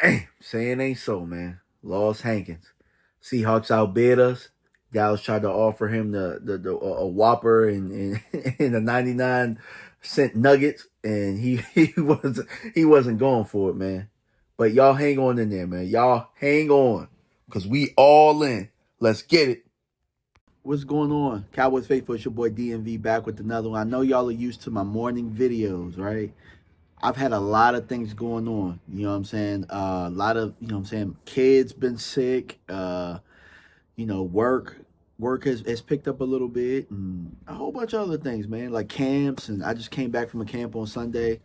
Damn, saying ain't so, man. Lost Hankins. Seahawks outbid us. Dallas tried to offer him the a Whopper and and the 99-cent nuggets, and he wasn't going for it, man. But y'all hang on in there, man. Y'all hang on, cause we all in. Let's get it. What's going on, Cowboys faithful? It's your boy DMV back with another one. I know y'all are used to my morning videos, right? I've had a lot of things going on. You know what I'm saying? A lot of, you know what I'm saying, kids been sick. Work has picked up a little bit and a whole bunch of other things, man, like camps. And I just came back from a camp on Sunday,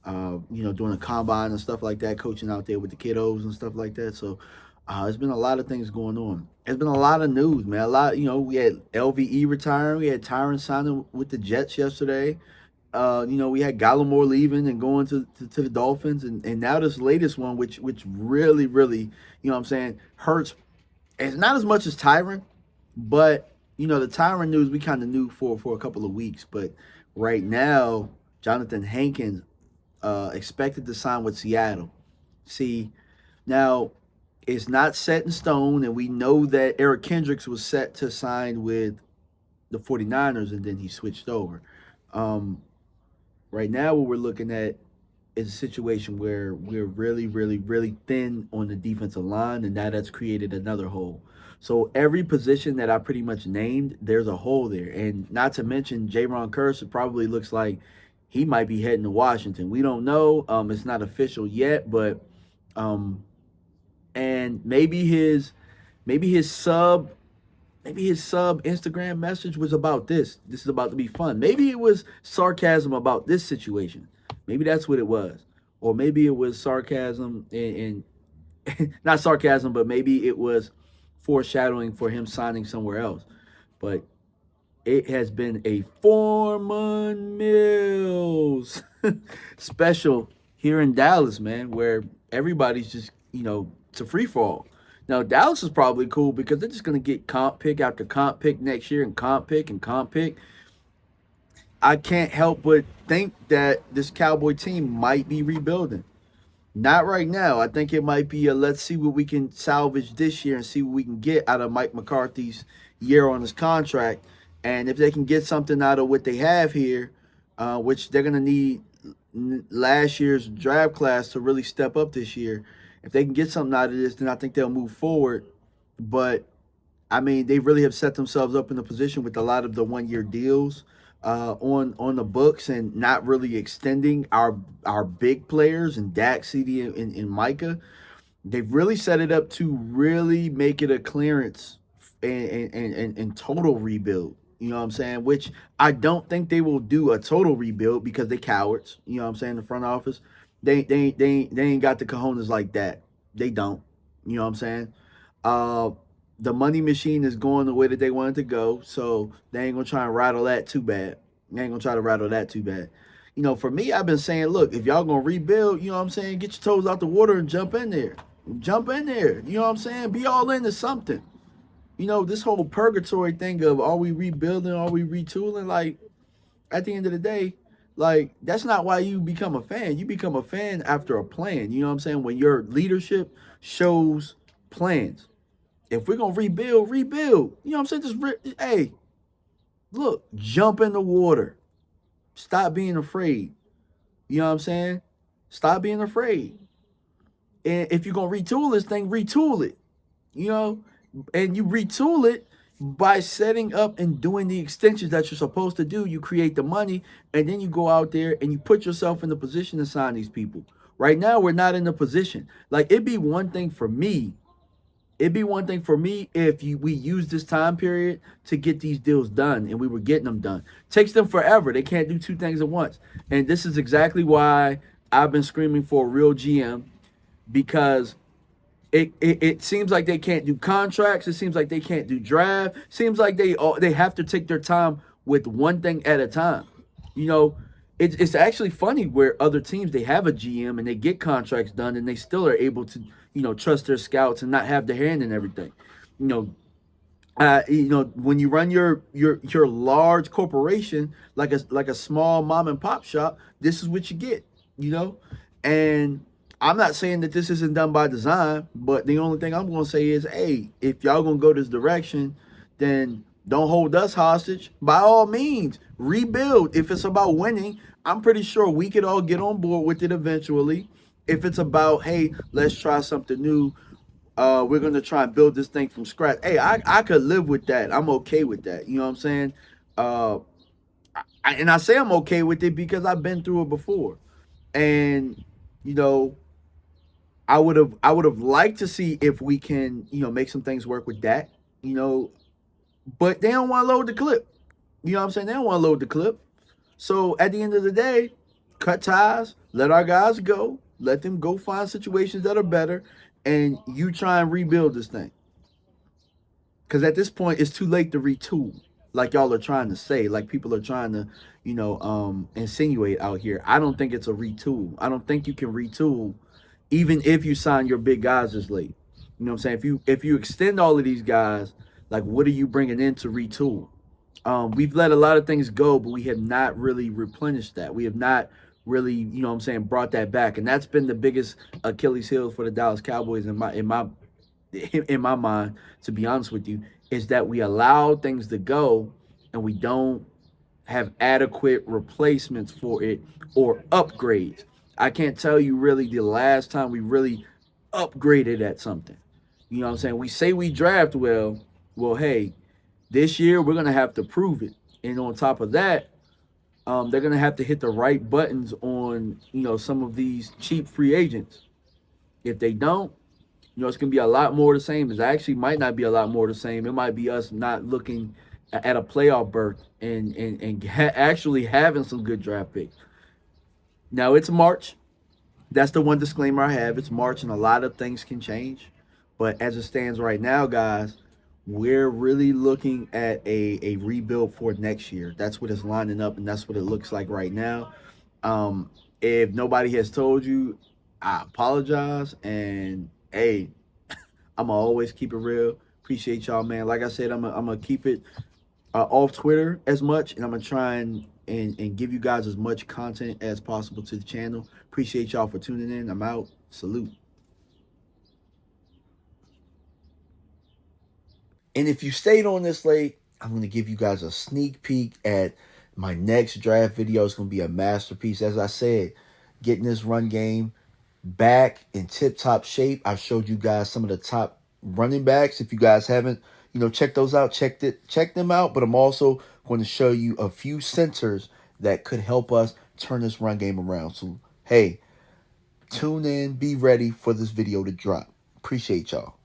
doing a combine and stuff like that, coaching out there with the kiddos and stuff like that. So there's been a lot of things going on. There's been a lot of news, man. A lot, we had LVE retiring. We had Tyron signing with the Jets yesterday. We had Gallimore leaving and going to the Dolphins, and now this latest one, which really, really, what I'm saying, hurts. It's not as much as Tyron, but the Tyron news we kind of knew for a couple of weeks, but right now, Jonathan Hankins expected to sign with Seattle. See, now it's not set in stone, and we know that Eric Kendricks was set to sign with the 49ers, and then he switched over. Um, Right now, what we're looking at is a situation where we're really, really, really thin on the defensive line, and now that's created another hole. So every position that I pretty much named, there's a hole there, and not to mention Jaron Curse. It probably looks like he might be heading to Washington. We don't know. It's not official yet, but um, and maybe his sub Instagram message was about this. This is about to be fun. Maybe it was sarcasm about this situation. Maybe that's what it was. Or maybe it was sarcasm and not sarcasm, but maybe it was foreshadowing for him signing somewhere else. But it has been a Foreman Mills special here in Dallas, man, where everybody's just, it's a free fall. Now, Dallas is probably cool because they're just going to get comp pick after comp pick next year and comp pick and comp pick. I can't help but think that this Cowboy team might be rebuilding. Not right now. I think it might be a let's see what we can salvage this year and see what we can get out of Mike McCarthy's year on his contract. And if they can get something out of what they have here, which they're going to need last year's draft class to really step up this year. If they can get something out of this, then I think they'll move forward. But I mean, they really have set themselves up in a position with a lot of the 1 year deals on the books and not really extending our big players and Dak, CD, and Micah. They've really set it up to really make it a clearance and total rebuild. You know what I'm saying? Which I don't think they will do a total rebuild because they cowards. You know what I'm saying? The front office, they ain't got the cojones like that. They don't. You know what I'm saying? Uh, the money machine is going the way that they want it to go, so they ain't gonna try and rattle that too bad. They ain't gonna try to rattle that too bad. For me, I've been saying, look, if y'all gonna rebuild, you know what I'm saying, get your toes out the water and jump in there. Jump in there. You know what I'm saying? Be all into something. This whole purgatory thing of are we rebuilding, are we retooling? Like, at the end of the day, like, that's not why you become a fan. You become a fan after a plan. You know what I'm saying? When your leadership shows plans. If we're gonna rebuild, rebuild. You know what I'm saying? Hey, look, jump in the water. Stop being afraid. You know what I'm saying? Stop being afraid. And if you're gonna retool this thing, retool it. You know, and you retool it by setting up and doing the extensions that you're supposed to do. You create the money, and then you go out there and you put yourself in the position to sign these people. Right now, we're not in the position. Like, it'd be one thing for me if we use this time period to get these deals done, and we were getting them done. Takes them forever. They can't do two things at once. And this is exactly why I've been screaming for a real GM, because it seems like they can't do contracts. It seems like they can't do draft. Seems like they have to take their time with one thing at a time. You know, it's actually funny where other teams, they have a GM and they get contracts done and they still are able to trust their scouts and not have their hand in everything. You know, when you run your large corporation like a small mom and pop shop, this is what you get. You know, and I'm not saying that this isn't done by design, but the only thing I'm going to say is, hey, if y'all going to go this direction, then don't hold us hostage. By all means, rebuild. If it's about winning, I'm pretty sure we could all get on board with it eventually. If it's about, hey, let's try something new, we're going to try and build this thing from scratch. Hey, I could live with that. I'm okay with that. You know what I'm saying? Uh, and I say I'm okay with it because I've been through it before. And, you know, I would have liked to see if we can, make some things work with that, you know, but they don't want to load the clip. You know what I'm saying? They don't want to load the clip. So at the end of the day, cut ties, let our guys go, let them go find situations that are better, and you try and rebuild this thing. Because at this point, it's too late to retool, like y'all are trying to say, like people are trying to, insinuate out here. I don't think it's a retool. I don't think you can retool, even if you sign your big guys this late. You know what I'm saying? If you extend all of these guys, like what are you bringing in to retool? We've let a lot of things go, but we have not really replenished that. We have not really, brought that back, and that's been the biggest Achilles heel for the Dallas Cowboys in my mind, to be honest with you, is that we allow things to go and we don't have adequate replacements for it or upgrades. I can't tell you really the last time we really upgraded at something. You know what I'm saying? We say we draft well. Well, hey, this year we're gonna have to prove it. And on top of that, they're gonna have to hit the right buttons on some of these cheap free agents. If they don't, it's going to be a lot more the same. It actually might not be a lot more the same. It might be us not looking at a playoff berth and actually having some good draft picks. Now, it's March. That's the one disclaimer I have. It's March and a lot of things can change. But as it stands right now, guys, we're really looking at a rebuild for next year. That's what it's lining up, and that's what it looks like right now. If nobody has told you, I apologize. And hey, I'm gonna always keep it real. Appreciate y'all, man. Like I said, I'm gonna keep it off Twitter as much, and I'm gonna try and give you guys as much content as possible to the channel. Appreciate y'all for tuning in. I'm out. Salute. And if you stayed on this late, I'm gonna give you guys a sneak peek at my next draft video. It's gonna be a masterpiece. As I said, getting this run game back in tip-top shape. I've showed you guys some of the top running backs. If you guys haven't, check those out, check them out. But I'm also going to show you a few centers that could help us turn this run game around. So, hey, tune in, be ready for this video to drop. Appreciate y'all.